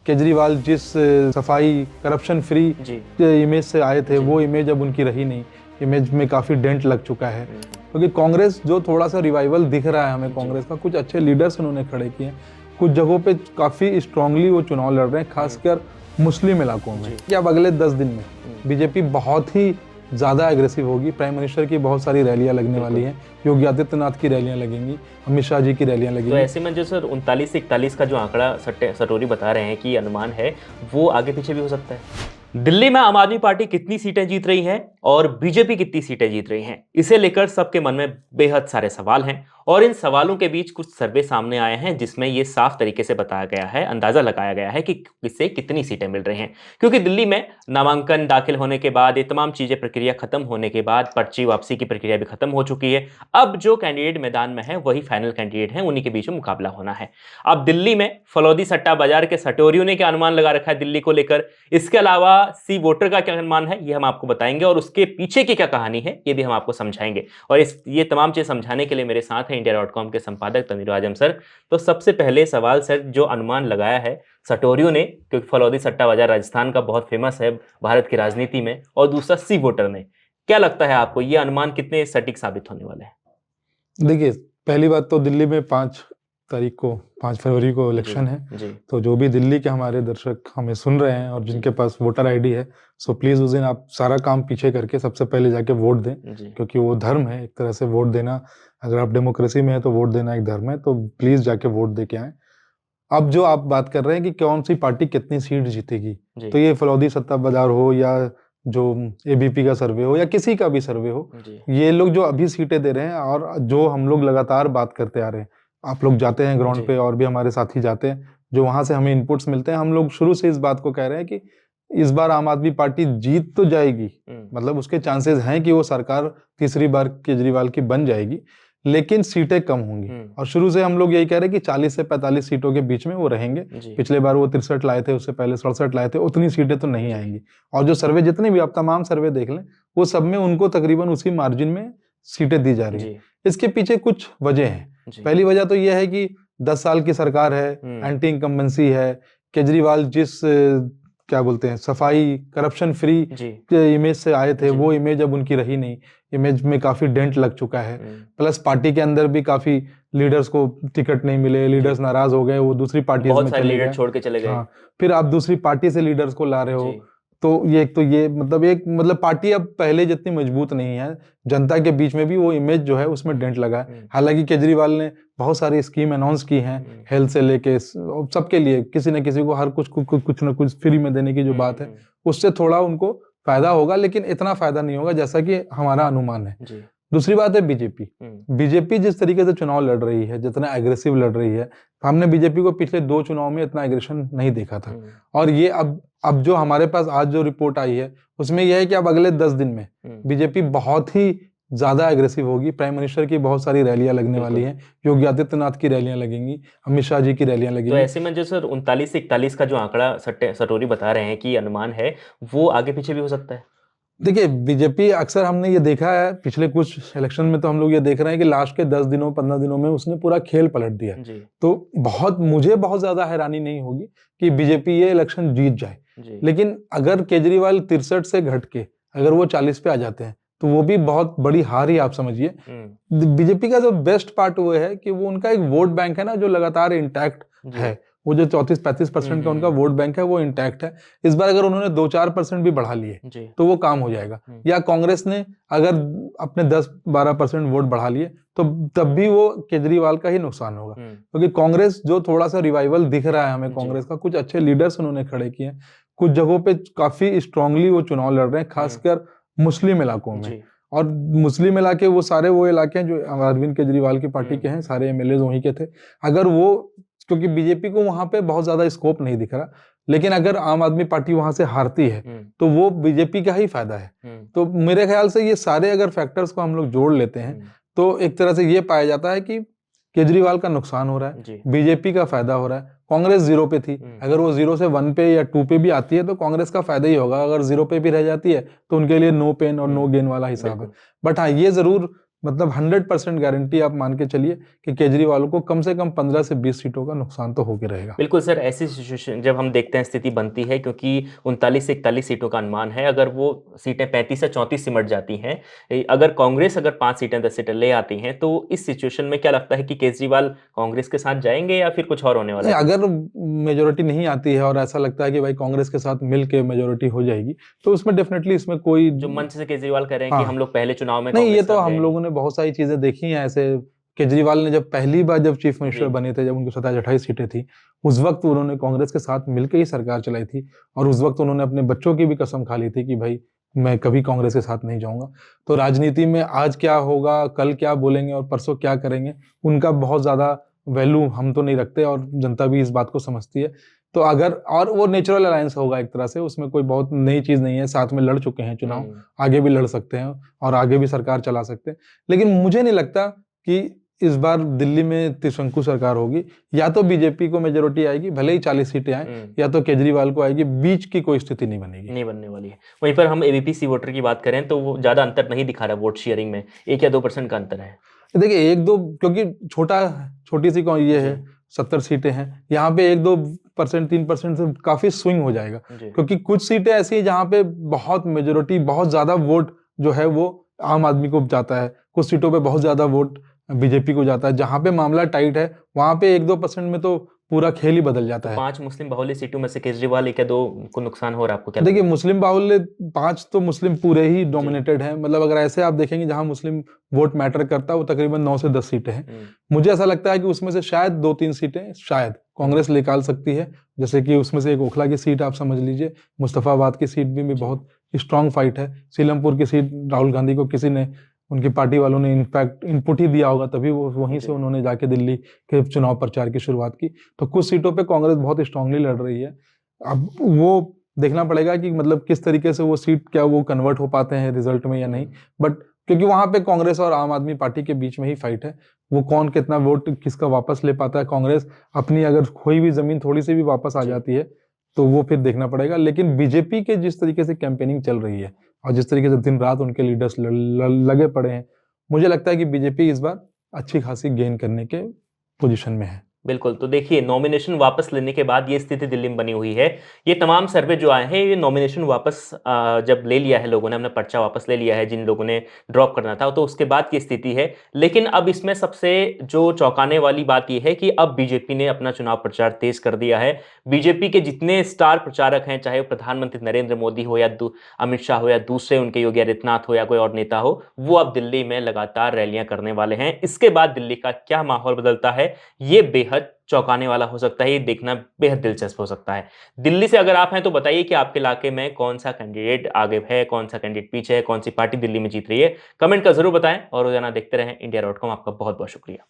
केजरीवाल जिस सफाई corruption free जी image से आए थे वो इमेज अब उनकी रही नहीं। इमेज में काफ़ी डेंट लग चुका है, क्योंकि कांग्रेस जो थोड़ा सा रिवाइवल दिख रहा है हमें कांग्रेस का, कुछ अच्छे लीडर्स उन्होंने खड़े किए हैं, कुछ जगहों पे काफ़ी स्ट्रांगली वो चुनाव लड़ रहे हैं, खासकर मुस्लिम इलाकों में। कि अब अगले 10 दिन में बीजेपी बहुत ही ज़्यादा एग्रेसिव होगी। प्राइम मिनिस्टर की बहुत सारी रैलियां लगने वाली हैं, योगी आदित्यनाथ की रैलियां लगेंगी, अमित शाह जी की रैलियां तो लगेंगी। ऐसे में जो सर 39 से 41 का जो आंकड़ा सटोरी बता रहे हैं कि अनुमान है, वो आगे पीछे भी हो सकता है। दिल्ली में आम आदमी पार्टी कितनी सीटें जीत रही है और बीजेपी कितनी सीटें जीत रही हैं, इसे लेकर सबके मन में बेहद सारे सवाल हैं। और इन सवालों के बीच कुछ सर्वे सामने आए हैं जिसमें यह साफ तरीके से बताया गया है, अंदाजा लगाया गया है कि किससे कितनी सीटें मिल रही हैं। क्योंकि दिल्ली में नामांकन दाखिल होने के बाद, ये तमाम चीजें प्रक्रिया खत्म होने के बाद पर्ची वापसी की प्रक्रिया भी खत्म हो चुकी है। अब जो कैंडिडेट मैदान में है वही फाइनल कैंडिडेट है, उन्हीं के बीच में मुकाबला होना है। अब दिल्ली में फलौदी सट्टा बाजार के सटोरियों ने क्या अनुमान लगा रखा है दिल्ली को लेकर, इसके अलावा सी वोटर का क्या अनुमान है, ये हम आपको बताएंगे, और उसके पीछे की क्या कहानी है ये भी हम आपको समझाएंगे। और ये तमाम चीज समझाने के लिए मेरे साथ हैं इंडिया.com के संपादक तमीर आजम सर। तो सबसे पहले सवाल सर, जो अनुमान लगाया है सटोरियों ने, क्योंकि फलौदी सट्टा बाजार राजस्थान का बहुत फेमस है भारत की राजनीति में, और दूसरा सी वोटर ने, क्या लगता है आपको ये अनुमान कितने सटीक साबित होने वाले हैं? देखिए, पहली बात तो दिल्ली में 5 फरवरी को इलेक्शन है। जी तो जो भी दिल्ली के हमारे दर्शक हमें सुन रहे हैं और जिनके पास वोटर आईडी है, सो प्लीज़ उस दिन आप सारा काम पीछे करके सबसे पहले जाके वोट दें, जी क्योंकि वो धर्म है एक तरह से वोट देना। अगर आप डेमोक्रेसी में है तो वोट देना एक धर्म है, तो प्लीज़ जाके वोट दे के आएँ। अब जो आप बात कर रहे हैं कि कौन सी पार्टी कितनी सीट जीतेगी, जी तो ये फलौदी सत्ता बाजार हो या जो एबीपी का सर्वे हो या किसी का भी सर्वे हो, जी ये लोग जो अभी सीटें दे रहे हैं और जो हम लोग लगातार बात करते आ रहे हैं, आप लोग जाते हैं ग्राउंड जी। पे और भी हमारे साथी जाते हैं, जो वहां से हमें इनपुट्स मिलते हैं, हम लोग शुरू से इस बात को कह रहे हैं कि इस बार आम आदमी पार्टी जीत तो जाएगी, मतलब उसके चांसेस हैं कि वो सरकार तीसरी बार केजरीवाल की बन जाएगी, लेकिन सीटें कम होंगी। और शुरू से हम लोग यही कह रहे हैं कि 40 से 45 सीटों के बीच में वो रहेंगे। जी पिछले बार वो 63 लाए थे, उससे पहले 67 लाए थे, उतनी सीटें तो नहीं आएंगी। और जो सर्वे जितने भी आप तमाम सर्वे देख लें, वो सब में उनको तकरीबन उसी मार्जिन में सीटें दी जा रही है। जी इसके पीछे कुछ वजह हैं। जी पहली वजह तो यह है कि 10 साल की सरकार है, एंटी इनकम्बेंसी है, केजरीवाल जिस क्या बोलते हैं सफाई करप्शन फ्री जी इमेज से आए थे, जी। वो इमेज अब उनकी रही नहीं। इमेज में काफी डेंट लग चुका है। प्लस पार्टी के अंदर भी काफी लीडर्स को टिकट नहीं मिले, लीडर्स नाराज हो गए, वो दूसरी पार्टीज बहुत में सारे चले लीडर गए। छोड़ के चले गए। हाँ, फिर आप दूसरी पार्टी से लीडर्स को ला रहे हो, जी तो ये मतलब पार्टी अब पहले जितनी मजबूत नहीं है। जनता के बीच में भी वो इमेज जो है उसमें डेंट लगा है। हालांकि केजरीवाल ने बहुत सारी स्कीम अनाउंस की हैं, हेल्थ से लेके सबके लिए, किसी न किसी को हर कुछ न कुछ फ्री में देने की जो बात है, उससे थोड़ा उनको फायदा होगा, लेकिन इतना फायदा नहीं होगा जैसा कि हमारा अनुमान है। जी दूसरी बात है बीजेपी। बीजेपी जिस तरीके से चुनाव लड़ रही है, जितना एग्रेसिव लड़ रही है, हमने बीजेपी को पिछले 2 चुनाव में इतना एग्रेशन नहीं देखा था। और ये अब जो हमारे पास आज जो रिपोर्ट आई है, उसमें यह है कि अब अगले 10 दिन में बीजेपी बहुत ही ज्यादा एग्रेसिव होगी। प्राइम मिनिस्टर की बहुत सारी रैलियां लगने वाली हैं, योगी आदित्यनाथ की रैलियां लगेंगी, अमित शाह जी की रैलियां तो लगेंगी। ऐसे में जो सर 39 से 41 का जो आंकड़ा सटोरी बता रहे हैं कि अनुमान है, वो आगे पीछे भी हो सकता है। देखिए, बीजेपी अक्सर हमने ये देखा है पिछले कुछ इलेक्शन में, तो हम लोग ये देख रहे हैं कि लास्ट के 10 दिनों 15 दिनों में उसने पूरा खेल पलट दिया। जी तो मुझे बहुत ज्यादा हैरानी नहीं होगी कि बीजेपी ये इलेक्शन जीत जाए। जी लेकिन अगर केजरीवाल 63 से घट के अगर वो 40 पे आ जाते हैं, तो वो भी बहुत बड़ी हार ही आप समझिए। बीजेपी का जो बेस्ट पार्ट वो है कि वो उनका एक वोट बैंक है ना, जो लगातार इंटैक्ट है। वो जो 34-35% का उनका वोट बैंक है, वो इंटैक्ट है। इस बार अगर उन्होंने 2-4% भी बढ़ा लिए जी तो वो काम हो जाएगा। या कांग्रेस ने अगर अपने 10-12% वोट बढ़ा लिए, तो तब भी वो केजरीवाल का ही नुकसान होगा, क्योंकि कांग्रेस जो थोड़ा सा रिवाइवल दिख रहा है हमें कांग्रेस का, कुछ अच्छे लीडर्स उन्होंने खड़े किए हैं, कुछ जगहों पे काफी स्ट्रांगली वो चुनाव लड़ रहे हैं, खासकर मुस्लिम इलाकों में। जी और मुस्लिम इलाके वो सारे वो इलाके हैं जो अरविंद केजरीवाल की पार्टी के हैं, सारे एमएलए वहीं के थे। अगर वो, क्योंकि बीजेपी को वहां पे बहुत ज्यादा स्कोप नहीं दिख रहा, लेकिन अगर आम आदमी पार्टी वहां से हारती है तो वो बीजेपी का ही फायदा है। तो मेरे ख्याल से ये सारे अगर फैक्टर्स को हम लोग जोड़ लेते हैं, तो एक तरह से ये पाया जाता है कि केजरीवाल का नुकसान हो रहा है, बीजेपी का फायदा हो रहा है। कांग्रेस 0 पे थी, अगर वो 0 से 1 पे या 2 पे भी आती है तो कांग्रेस का फायदा ही होगा। अगर 0 पे भी रह जाती है तो उनके लिए नो पेन और नो गेन वाला हिसाब है। बट हाँ, ये जरूर मतलब 100% गारंटी आप मान के चलिए कि केजरीवाल को कम से कम 15 से 20 सीटों का नुकसान तो होके रहेगा। बिल्कुल सर, ऐसी सिचुएशन जब हम देखते हैं स्थिति बनती है, क्योंकि 39 से 41 सीटों का अनुमान है। अगर वो सीटें 35 से 34 सिमट जाती हैं, अगर कांग्रेस अगर 5 सीटें 10 सीटें ले आती हैं, तो इस सिचुएशन में क्या लगता है कि केजरीवाल कांग्रेस के साथ जाएंगे या फिर कुछ और होने वाला नहीं, है? अगर मेजोरिटी नहीं आती है और ऐसा लगता है कि भाई कांग्रेस के साथ मिल के मेजोरिटी हो जाएगी, तो उसमें डेफिनेटली इसमें कोई जो मंच से केजरीवाल कह रहे हैं कि हम हाँ लोग पहले चुनाव में नहीं, ये कांग्रेस के तो साथ हम गए नहीं। लोगों ने बहुत सारी चीजें देखी हैं ऐसे। केजरीवाल ने जब पहली बार जब चीफ मिनिस्टर जी। बने थे, जब उनकी 27-28 सीटें थी, उस वक्त उन्होंने कांग्रेस के साथ मिलकर ही सरकार चलाई थी। और उस वक्त उन्होंने अपने बच्चों की भी कसम खा ली थी कि भाई मैं कभी कांग्रेस के साथ नहीं जाऊंगा। तो राजनीति में आज क्या होगा, कल क्या बोलेंगे और परसों क्या करेंगे, उनका बहुत ज्यादा वैल्यू हम तो नहीं रखते और जनता भी इस बात को समझती है। तो अगर और वो नेचुरल अलायंस होगा एक तरह से, उसमें कोई बहुत नई चीज नहीं है, साथ में लड़ चुके हैं चुनाव, हम्म। आगे भी लड़ सकते हैं और आगे भी सरकार चला सकते हैं। लेकिन मुझे नहीं लगता कि इस बार दिल्ली में त्रिशंकु सरकार होगी। या तो बीजेपी को मेजोरिटी आएगी, भले ही 40 सीटें आए, या तो केजरीवाल को आएगी, बीच की कोई स्थिति नहीं बनेगी। नहीं बनने वाली है। वहीं पर हम एबीपी वोटर की बात करें तो वो ज्यादा अंतर नहीं दिखा रहा वोट शेयरिंग में, 1 या 2% का अंतर है। देखिए 1-2, क्योंकि छोटी सी कौन ये जी। है, 70 सीटें हैं, यहाँ पे 1-2%, 3% से काफी स्विंग हो जाएगा। जी। क्योंकि कुछ सीटें ऐसी हैं जहाँ पे बहुत मेजोरिटी, बहुत ज्यादा वोट जो है वो आम आदमी को जाता है, कुछ सीटों पे बहुत ज्यादा वोट बीजेपी को जाता है। जहाँ पे मामला टाइट है, वहां पे 1-2% में तो पूरा खेल ही बदल जाता तो है। 5 मुस्लिम बाहुल्य सीटों में से केजरीवाल 1 या 2 को नुकसान हो रहा है, आपको क्या देखिए लगता है? मुस्लिम बाहुल्य 5 तो मुस्लिम पूरे ही जी। डोमिनेटेड हैं। मतलब अगर ऐसे आप देखेंगे जहां मुस्लिम वोट मैटर करता है, वो तकरीबन 9 से 10 सीटें हैं। मुझे ऐसा लगता है कि उसमें से शायद 2-3 सीटें शायद कांग्रेस निकाल सकती है। जैसे कि उसमें से एक ओखला की सीट आप समझ लीजिए, मुस्तफाबाद की सीट भी जी। बहुत स्ट्रांग फाइट है। सीलमपुर की सीट राहुल गांधी को किसी ने, उनकी पार्टी वालों ने इनफैक्ट इनपुट ही दिया होगा, तभी वो वहीं से जी। उन्होंने जाके दिल्ली के चुनाव प्रचार की शुरुआत की। तो कुछ सीटों पे कांग्रेस बहुत स्ट्रांगली लड़ रही है। अब वो देखना पड़ेगा कि मतलब किस तरीके से वो सीट, क्या वो कन्वर्ट हो पाते हैं रिजल्ट में या नहीं। बट क्योंकि वहां पे कांग्रेस और आम आदमी पार्टी के बीच में ही फाइट है, वो कौन कितना वोट किसका वापस ले पाता है। कांग्रेस अपनी अगर खोई भी जमीन थोड़ी सी भी वापस आ जी। जाती है तो वो फिर देखना पड़ेगा। लेकिन बीजेपी के जिस तरीके से कैंपेनिंग चल रही है और जिस तरीके से दिन रात उनके लीडर्स लगे पड़े हैं, मुझे लगता है कि बीजेपी इस बार अच्छी खासी गेन करने के पोजीशन में है। बिल्कुल, तो देखिए नॉमिनेशन वापस लेने के बाद ये स्थिति दिल्ली में बनी हुई है। ये तमाम सर्वे जो आए हैं, ये नॉमिनेशन वापस जब ले लिया है लोगों ने, अपना पर्चा वापस ले लिया है जिन लोगों ने ड्रॉप करना था, तो उसके बाद की स्थिति है। लेकिन अब इसमें सबसे जो चौंकाने वाली बात ये है कि अब बीजेपी ने अपना चुनाव प्रचार तेज कर दिया है। बीजेपी के जितने स्टार प्रचारक हैं, चाहे वो प्रधानमंत्री नरेंद्र मोदी हो या अमित शाह हो या दूसरे उनके योगी आदित्यनाथ हो या कोई और नेता हो, वो अब दिल्ली में लगातार रैलियां करने वाले हैं। इसके बाद दिल्ली का क्या माहौल बदलता है, ये बेहद चौंकाने वाला हो सकता है, ये देखना बेहद दिलचस्प हो सकता है। दिल्ली से अगर आप हैं तो बताइए कि आपके इलाके में कौन सा कैंडिडेट आगे है, कौन सा कैंडिडेट पीछे है, कौन सी पार्टी दिल्ली में जीत रही है। कमेंट कर जरूर बताएं और रोजाना देखते रहें इंडिया.com। आपका बहुत बहुत शुक्रिया।